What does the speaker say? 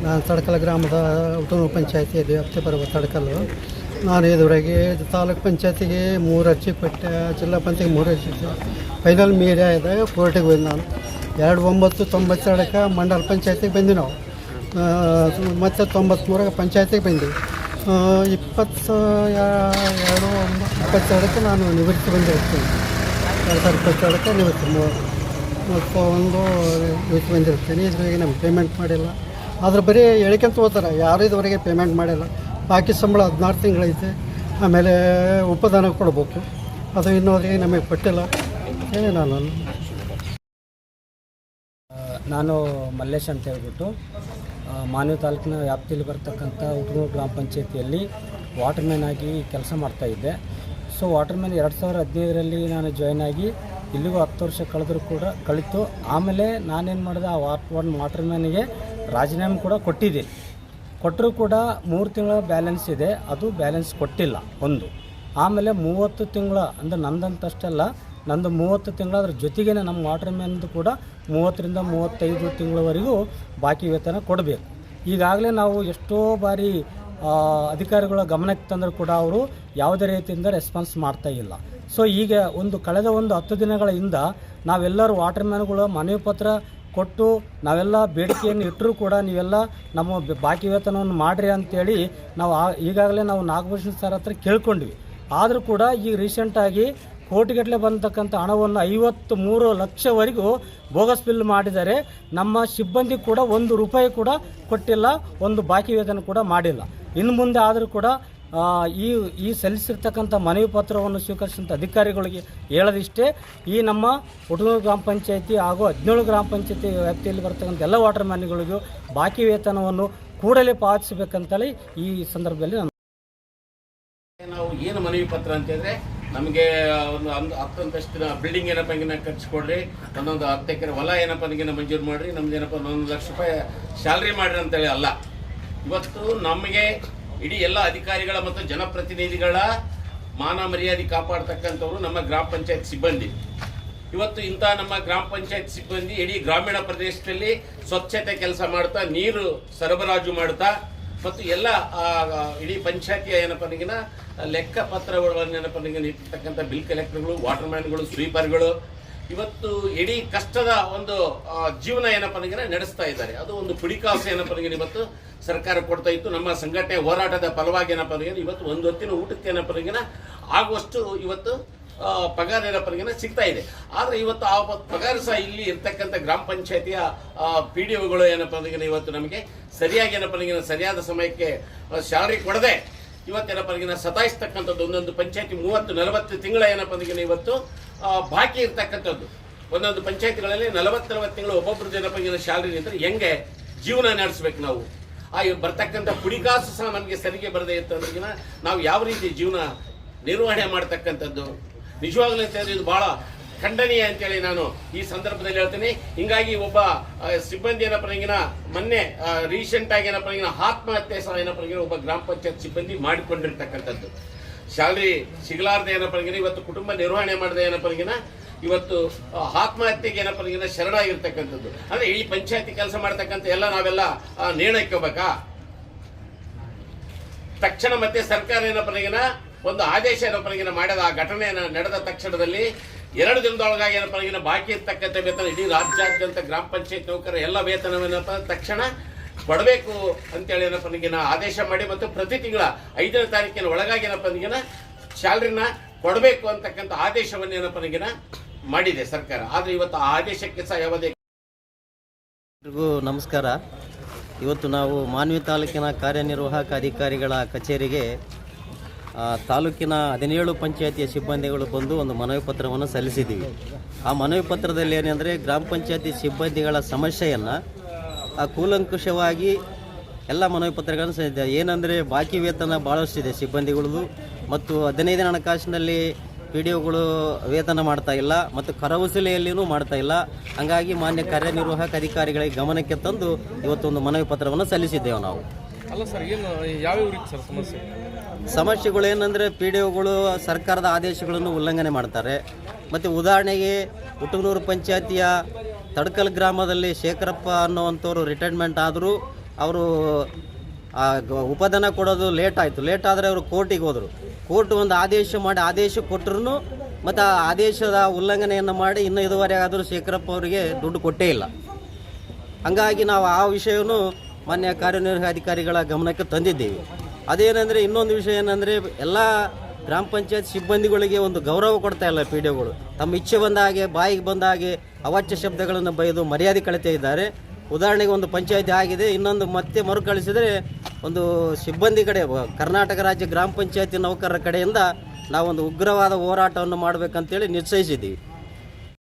ನಾನು ತಡಕಲ್ ಗ್ರಾಮದ ಹುಟ್ಟೂರು ಪಂಚಾಯತಿಯಲ್ಲಿ ವ್ಯಾಪ್ತಿ ಬರುವ ತಡಕಲ್ಲು. ನಾನು ಇದುವರೆಗೆ ತಾಲೂಕು ಪಂಚಾಯತಿಗೆ 3 ಅರ್ಜಿ ಕೊಟ್ಟೆ, ಜಿಲ್ಲಾ ಪಂಚಾಯತಿಗೆ 3 ಅರ್ಜಿ ಕೊಟ್ಟೆ. ಫೈನಲ್ ಮೀಡಿಯಾ ಇದ್ದಾಗ ಕೋರ್ಟಿಗೆ ಬಂದು ನಾನು 2992ಕ್ಕೆ ಮಂಡಲ ಪಂಚಾಯತಿಗೆ ಬಂದ್ವಿ ನಾವು. ಮತ್ತು 93ಕ್ಕೆ ಪಂಚಾಯತಿಗೆ ಬಂದ್ವಿ. 22ಕ್ಕೆ ನಾನು ನಿವೃತ್ತಿ ಬಂದಿರ್ತೀನಿ. 2022ಕ್ಕೆ ನಿವೃತ್ತಿ 31 ನಿವೃತ್ತಿ ಬಂದಿರ್ತೀನಿ. ಇದುವರೆಗೆ ನಮ್ಗೆ ಪೇಮೆಂಟ್ ಮಾಡಿಲ್ಲ. ಆದ್ರೆ ಬರೀ ಹೇಳ್ಕೊಂತ ಹೋಗ್ತಾರೆ, ಯಾರು ಇದುವರೆಗೆ ಪೇಮೆಂಟ್ ಮಾಡಿಲ್ಲ. ಬಾಕಿ ಸಂಬಳ 16 ತಿಂಗಳೈತೆ. ಆಮೇಲೆ ಉಪದಾನ ಕೊಡಬೇಕು, ಅದು ಇನ್ನೋರಿಗೆ ನಮಗೆ ಕೊಟ್ಟಿಲ್ಲ. ನಾನು ಮಲ್ಲೇಶ್ ಅಂತ ಹೇಳ್ಬಿಟ್ಟು ಮಾನ್ವಿ ತಾಲೂಕಿನ ವ್ಯಾಪ್ತಿಯಲ್ಲಿ ಬರ್ತಕ್ಕಂಥ ಹುಟ್ಟೂರು ಗ್ರಾಮ ಪಂಚಾಯತಿಯಲ್ಲಿ ವಾಟರ್ಮ್ಯಾನ್ ಆಗಿ ಕೆಲಸ ಮಾಡ್ತಾಯಿದ್ದೆ. ಸೊ ವಾಟರ್ಮ್ಯಾನ್ 2015ರಲ್ಲಿ ನಾನು ಜಾಯ್ನ್ ಆಗಿ ಇಲ್ಲಿಗೂ 10 ವರ್ಷ ಕಳಿತು. ಆಮೇಲೆ ನಾನೇನು ಮಾಡಿದೆ, ಆ ವಾಟರ್ಮ್ಯಾನಿಗೆ ರಾಜೀನಾಮೆ ಕೂಡ ಕೊಟ್ಟರೂ ಕೂಡ 3 ತಿಂಗಳ ಬ್ಯಾಲೆನ್ಸ್ ಇದೆ, ಅದು ಬ್ಯಾಲೆನ್ಸ್ ಕೊಟ್ಟಿಲ್ಲ ಒಂದು. ಆಮೇಲೆ 30 ತಿಂಗಳ ಅಂದರೆ ನಂದಂತಷ್ಟಲ್ಲ, ನಂದು 30 ತಿಂಗಳ ಅದ್ರ ಜೊತೆಗೇ ನಮ್ಮ ವಾಟರ್ಮ್ಯಾನ್ದು ಕೂಡ 30ರಿಂದ 35 ತಿಂಗಳವರೆಗೂ ಬಾಕಿ ವೇತನ ಕೊಡಬೇಕು. ಈಗಾಗಲೇ ನಾವು ಎಷ್ಟೋ ಬಾರಿ ಅಧಿಕಾರಿಗಳ ಗಮನಕ್ಕೆ ತಂದರೂ ಕೂಡ ಅವರು ಯಾವುದೇ ರೀತಿಯಿಂದ ರೆಸ್ಪಾನ್ಸ್ ಮಾಡ್ತಾಯಿಲ್ಲ. ಸೊ ಈಗ ಕಳೆದ 10 ದಿನಗಳ ಹಿಂದ ನಾವೆಲ್ಲರೂ ವಾಟರ್ಮ್ಯಾನ್ಗಳು ಮನವಿ ಪತ್ರ ಕೊಟ್ಟು ನಾವೆಲ್ಲ ಬೇಡಿಕೆಯನ್ನು ಇಟ್ಟರೂ ಕೂಡ ನೀವೆಲ್ಲ ನಮ್ಮ ಬಾಕಿ ವೇತನವನ್ನು ಮಾಡಿರಿ ಅಂಥೇಳಿ ನಾವು ಈಗಾಗಲೇ ನಾಗಭೂಷಣ್ ಸರ್ ಹತ್ರ ಕೇಳ್ಕೊಂಡ್ವಿ. ಆದರೂ ಕೂಡ ಈಗ ರೀಸೆಂಟಾಗಿ ಕೋಟಿಗಟ್ಟಲೆ ಬಂದತಕ್ಕಂಥ ಹಣವನ್ನು 53 ಲಕ್ಷವರೆಗೂ ಬೋಗಸ್ ಬಿಲ್ ಮಾಡಿದ್ದಾರೆ. ನಮ್ಮ ಸಿಬ್ಬಂದಿ ಕೂಡ 1 ರೂಪಾಯಿ ಕೂಡ ಕೊಟ್ಟಿಲ್ಲ, ಒಂದು ಬಾಕಿ ವೇತನ ಕೂಡ ಮಾಡಿಲ್ಲ. ಇನ್ನು ಮುಂದೆ ಆದರೂ ಕೂಡ ಈ ಸಲ್ಲಿಸಿರ್ತಕ್ಕಂಥ ಮನವಿ ಪತ್ರವನ್ನು ಸ್ವೀಕರಿಸಿದಂಥ ಅಧಿಕಾರಿಗಳಿಗೆ ಹೇಳೋದಿಷ್ಟೇ, ಈ ನಮ್ಮ ಹುಟ್ಟೂರು ಗ್ರಾಮ ಪಂಚಾಯತಿ ಹಾಗೂ 17 ಗ್ರಾಮ ಪಂಚಾಯತಿ ವ್ಯಾಪ್ತಿಯಲ್ಲಿ ಬರ್ತಕ್ಕಂಥ ಎಲ್ಲ ವಾಟರ್ಮ್ಯಾನ್ಗಳಿಗೂ ಬಾಕಿ ವೇತನವನ್ನು ಕೂಡಲೇ ಪಾವತಿಸಬೇಕಂತೇಳಿ ಈ ಸಂದರ್ಭದಲ್ಲಿ ನಾವು ಏನು ಮನವಿ ಪತ್ರ ಅಂತಂದರೆ, ನಮಗೆ ಒಂದು 10 ಅಂತಸ್ತಿನ ಬಿಲ್ಡಿಂಗ್ ಏನಪ್ಪ ಹಿಂಗಿನ ಕಟ್ಸಿಕೊಡ್ರಿ, ಒಂದೊಂದು 10 ಎಕರೆ ಹೊಲ ಏನಪ್ಪ ಹಿಂಗಿನ ಮಂಜೂರು ಮಾಡಿರಿ, ನಮ್ದು ಏನಪ್ಪ 1 ಲಕ್ಷ ರೂಪಾಯಿ ಸ್ಯಾಲ್ರಿ ಮಾಡಿರಿ ಅಂತೇಳಿ ಅಲ್ಲ. ಇವತ್ತು ನಮಗೆ ಇಡೀ ಎಲ್ಲ ಅಧಿಕಾರಿಗಳ ಮತ್ತು ಜನಪ್ರತಿನಿಧಿಗಳ ಮಾನ ಮರ್ಯಾದೆ ಕಾಪಾಡ್ತಕ್ಕಂಥವ್ರು ನಮ್ಮ ಗ್ರಾಮ ಪಂಚಾಯತ್ ಸಿಬ್ಬಂದಿ. ಇವತ್ತು ಇಂಥ ನಮ್ಮ ಗ್ರಾಮ ಪಂಚಾಯತ್ ಸಿಬ್ಬಂದಿ ಇಡೀ ಗ್ರಾಮೀಣ ಪ್ರದೇಶದಲ್ಲಿ ಸ್ವಚ್ಛತೆ ಕೆಲಸ ಮಾಡ್ತಾ, ನೀರು ಸರಬರಾಜು ಮಾಡ್ತಾ, ಮತ್ತು ಎಲ್ಲ ಇಡೀ ಪಂಚಾಯತಿಯ ಏನಪ್ಪ ನನಗಿನ ಲೆಕ್ಕ ಪತ್ರಗಳನ್ನು ಏನಪ್ಪ ನನಗೆ ಇರ್ತಕ್ಕಂಥ ಬಿಲ್ ಕಲೆಕ್ಟರ್ಗಳು, ವಾಟರ್ಮ್ಯಾನ್ಗಳು, ಸ್ವೀಪರ್ಗಳು ಇವತ್ತು ಇಡೀ ಕಷ್ಟದ ಒಂದು ಜೀವನ ಏನಪ್ಪ ನನಗೆ ನಡೆಸ್ತಾ ಇದ್ದಾರೆ. ಅದು ಒಂದು ಪುಡಿಕಾಸು ಏನಪ್ಪ ನನಗೆ ಇವತ್ತು ಸರ್ಕಾರ ಕೊಡ್ತಾ ಇತ್ತು. ನಮ್ಮ ಸಂಘಟನೆ ಹೋರಾಟದ ಫಲವಾಗಿ ಏನಪ್ಪ ನನಗೆ ಇವತ್ತು 1 ಹೊತ್ತಿನ ಊಟಕ್ಕೆ ಏನಪ್ಪ ನನಗೆ ಆಗುವಷ್ಟು ಇವತ್ತು ಪಗಾರ ಏನಪ್ಪ ನನಗೆ ಸಿಗ್ತಾ ಇದೆ. ಆದರೆ ಇವತ್ತು ಆ ಪಗಾರ ಸಹ ಇಲ್ಲಿ ಇರ್ತಕ್ಕಂಥ ಗ್ರಾಮ ಪಂಚಾಯತಿಯ PDOಗಳು ಏನಪ್ಪ ನನಗೆ ಇವತ್ತು ನಮಗೆ ಸರಿಯಾಗಿ ಏನಪ್ಪ ನನಗೆ ಸರಿಯಾದ ಸಮಯಕ್ಕೆ ಸ್ಯಾಲರಿ ಕೊಡದೆ ಇವತ್ತೇನಪ್ಪ ನನಗೆ ಸತಾಯಿಸ್ತಕ್ಕಂಥದ್ದು. ಒಂದೊಂದು ಪಂಚಾಯತಿ 30-40 ತಿಂಗಳ ಏನಪ್ಪ ನನಗೆ ಇವತ್ತು ಬಾಕಿ ಇರ್ತಕ್ಕಂಥದ್ದು. ಒಂದೊಂದು ಪಂಚಾಯತಿಗಳಲ್ಲಿ 40-40 ತಿಂಗಳು ಒಬ್ಬೊಬ್ರದ್ದು ಏನಪ್ಪ ನನಗೆ ಸ್ಯಾಲರಿ ನಿಂತರೆ ಹೆಂಗೆ ಜೀವನ ನಡೆಸ್ಬೇಕು ನಾವು? ಬರ್ತಕ್ಕಂಥ ಪುಡಿಕಾಸು ಸಹ ನಮಗೆ ಸರಿಗೆ ಬರದೇ ಇತ್ತು ಅಂದ್ರೆ ನಾವು ಯಾವ ರೀತಿ ಜೀವನ ನಿರ್ವಹಣೆ ಮಾಡ್ತಕ್ಕಂಥದ್ದು? ನಿಜವಾಗ್ಲೂ ಅಂತಂದ್ರೆ ಇದು ಬಹಳ ಖಂಡನೀಯ ಅಂತೇಳಿ ನಾನು ಈ ಸಂದರ್ಭದಲ್ಲಿ ಹೇಳ್ತೀನಿ. ಹಿಂಗಾಗಿ ಒಬ್ಬ ಸಿಬ್ಬಂದಿ ಏನಪ್ಪ ನಂಗಿನ ಮೊನ್ನೆ ರೀಸೆಂಟ್ ಆಗಿ ಏನಪ್ಪ ನಂಗಿನ ಆತ್ಮಹತ್ಯೆ ಸಹ ಏನಪ್ಪ ನಂಗಿನ ಒಬ್ಬ ಗ್ರಾಮ ಪಂಚಾಯತ್ ಸಿಬ್ಬಂದಿ ಮಾಡಿಕೊಂಡಿರ್ತಕ್ಕಂಥದ್ದು. ಸ್ಯಾಲರಿ ಸಿಗಲಾರ್ದೆ ಏನಪ್ಪ ನಂಗಿನ ಇವತ್ತು ಕುಟುಂಬ ನಿರ್ವಹಣೆ ಮಾಡದೆ ಏನಪ್ಪ ನಂಗಿನ ಇವತ್ತು ಆತ್ಮಹತ್ಯೆಗೆ ಏನಪ್ಪ ನಂಗಿನ ಶರಣಾಗಿರ್ತಕ್ಕಂಥದ್ದು. ಅಂದ್ರೆ ಈ ಪಂಚಾಯತಿ ಕೆಲಸ ಮಾಡ್ತಕ್ಕಂಥ ಎಲ್ಲ ನಾವೆಲ್ಲ ನೇಣಕ್ಕೆ ಹೋಗ್ಬೇಕಾ? ತಕ್ಷಣ ಮತ್ತೆ ಸರ್ಕಾರ ಏನಪ್ಪ ನಂಗಿನ ಒಂದು ಆದೇಶ ಏನಪ್ಪ ನಂಗಿನ ಮಾಡಿದ ಆ ಘಟನೆ ನಡೆದ ತಕ್ಷಣದಲ್ಲಿ 2 ದಿನದೊಳಗಾಗಿ ಏನಪ್ಪ ನಂಗಿನ ಬಾಕಿ ಇರ್ತಕ್ಕಂಥ ವೇತನ ಇಡೀ ರಾಜ್ಯಾದ್ಯಂತ ಗ್ರಾಮ ಪಂಚಾಯತ್ ನೌಕರ ಎಲ್ಲ ವೇತನವೇನಪ್ಪ ತಕ್ಷಣ ಕೊಡಬೇಕು ಅಂತೇಳಿ ಏನಪ್ಪ ನನಗಿನ ಆದೇಶ ಮಾಡಿ, ಮತ್ತು ಪ್ರತಿ ತಿಂಗಳ 5ನೇ ತಾರೀಕಿನ ಒಳಗಾಗಿ ಏನಪ್ಪ ನನಗಿನ ಸ್ಯಾಲ್ರಿನ ಕೊಡಬೇಕು ಅಂತಕ್ಕಂಥ ಆದೇಶವನ್ನು ಏನಪ್ಪ ನನಗಿನ ಮಾಡಿದೆ ಸರ್ಕಾರ. ಆದರೆ ಇವತ್ತು ಆ ಆದೇಶಕ್ಕೆ ಸಹ ಯಾವುದೇ. ನಮಸ್ಕಾರ. ಇವತ್ತು ನಾವು ಮಾನ್ವಿ ತಾಲೂಕಿನ ಕಾರ್ಯನಿರ್ವಾಹಕ ಅಧಿಕಾರಿಗಳ ಕಚೇರಿಗೆ ತಾಲೂಕಿನ 17 ಪಂಚಾಯತಿಯ ಸಿಬ್ಬಂದಿಗಳು ಬಂದು ಒಂದು ಮನವಿ ಪತ್ರವನ್ನು ಸಲ್ಲಿಸಿದ್ದೀವಿ. ಆ ಮನವಿ ಪತ್ರದಲ್ಲಿ ಏನೆಂದರೆ, ಗ್ರಾಮ ಪಂಚಾಯತಿ ಸಿಬ್ಬಂದಿಗಳ ಸಮಸ್ಯೆಯನ್ನು ಕೂಲಂಕುಷವಾಗಿ ಎಲ್ಲ ಮನವಿ ಪತ್ರಗಳನ್ನು ಸಲ್ಲಿಸಿದೆ. ಏನಂದರೆ, ಬಾಕಿ ವೇತನ ಭಾಳಷ್ಟಿದೆ ಸಿಬ್ಬಂದಿಗಳದು, ಮತ್ತು 15ನೇ ಹಣಕಾಸಿನಲ್ಲಿ PDOಗಳು ವೇತನ ಮಾಡ್ತಾ ಇಲ್ಲ, ಮತ್ತು ಕರವಸೂಲಿಯಲ್ಲಿಯೂ ಮಾಡ್ತಾ ಇಲ್ಲ. ಹಾಗಾಗಿ ಮಾನ್ಯ ಕಾರ್ಯನಿರ್ವಾಹಕ ಅಧಿಕಾರಿಗಳಿಗೆ ಗಮನಕ್ಕೆ ತಂದು ಇವತ್ತೊಂದು ಮನವಿ ಪತ್ರವನ್ನು ಸಲ್ಲಿಸಿದ್ದೇವೆ ನಾವು. ಅಲ್ಲ ಸರ್, ಏನು ಯಾವ್ಯಾವ ರೀತಿ ಸರ್ ಸಮಸ್ಯೆಗಳು ಏನಂದರೆ, PDOಗಳು ಸರ್ಕಾರದ ಆದೇಶಗಳನ್ನು ಉಲ್ಲಂಘನೆ ಮಾಡ್ತಾರೆ. ಮತ್ತು ಉದಾಹರಣೆಗೆ ಹುಟ್ಟೂರು ಪಂಚಾಯತಿಯ ತಡಕಲ್ ಗ್ರಾಮದಲ್ಲಿ ಶೇಖರಪ್ಪ ಅನ್ನುವಂಥವ್ರು ರಿಟೈರ್ಮೆಂಟ್ ಆದರೂ ಅವರು ಉಪದಾನ ಕೊಡೋದು ಲೇಟ್ ಆಯಿತು. ಲೇಟ್ ಆದರೆ ಅವರು ಕೋರ್ಟಿಗೆ ಹೋದರು. ಕೋರ್ಟ್ ಒಂದು ಆದೇಶ ಮಾಡಿ ಆದೇಶ ಕೊಟ್ಟರು ಮತ್ತು ಆ ಆದೇಶದ ಉಲ್ಲಂಘನೆಯನ್ನು ಮಾಡಿ ಇನ್ನೂ ಇದುವರೆಗೆ ಆದರೂ ಶೇಖರಪ್ಪ ಅವರಿಗೆ ದುಡ್ಡು ಕೊಟ್ಟೇ ಇಲ್ಲ. ಹಾಗಾಗಿ ನಾವು ಆ ವಿಷಯವನ್ನು ಮಾನ್ಯ ಕಾರ್ಯನಿರ್ವಹಣಾಧಿಕಾರಿಗಳ ಗಮನಕ್ಕೆ ತಂದಿದ್ದೇವೆ. ಅದೇನೆಂದರೆ ಇನ್ನೊಂದು ವಿಷಯ ಏನಂದರೆ ಎಲ್ಲ ಗ್ರಾಮ ಪಂಚಾಯತ್ ಸಿಬ್ಬಂದಿಗಳಿಗೆ ಒಂದು ಗೌರವ ಕೊಡ್ತಾ ಇಲ್ಲ ಪಿ ಡಿ ಒಗಳು. ತಮ್ಮ ಇಚ್ಛೆ ಬಂದ ಹಾಗೆ ಬಾಯಿಗೆ ಬಂದ ಹಾಗೆ ಅವಾಚ್ಯ ಶಬ್ದಗಳನ್ನು ಬೈದು ಮರ್ಯಾದೆ ಕಳಿತಾ ಇದ್ದಾರೆ. ಉದಾಹರಣೆಗೆ ಒಂದು ಪಂಚಾಯತಿ ಆಗಿದೆ, ಇನ್ನೊಂದು ಮತ್ತೆ ಮರುಕಳಿಸಿದರೆ ಒಂದು ಸಿಬ್ಬಂದಿ ಕಡೆ ಕರ್ನಾಟಕ ರಾಜ್ಯ ಗ್ರಾಮ ಪಂಚಾಯತಿ ನೌಕರರ ಕಡೆಯಿಂದ ನಾವೊಂದು ಉಗ್ರವಾದ ಹೋರಾಟವನ್ನು ಮಾಡಬೇಕಂತೇಳಿ ನಿಶ್ಚಯಿಸಿದ್ದೀವಿ.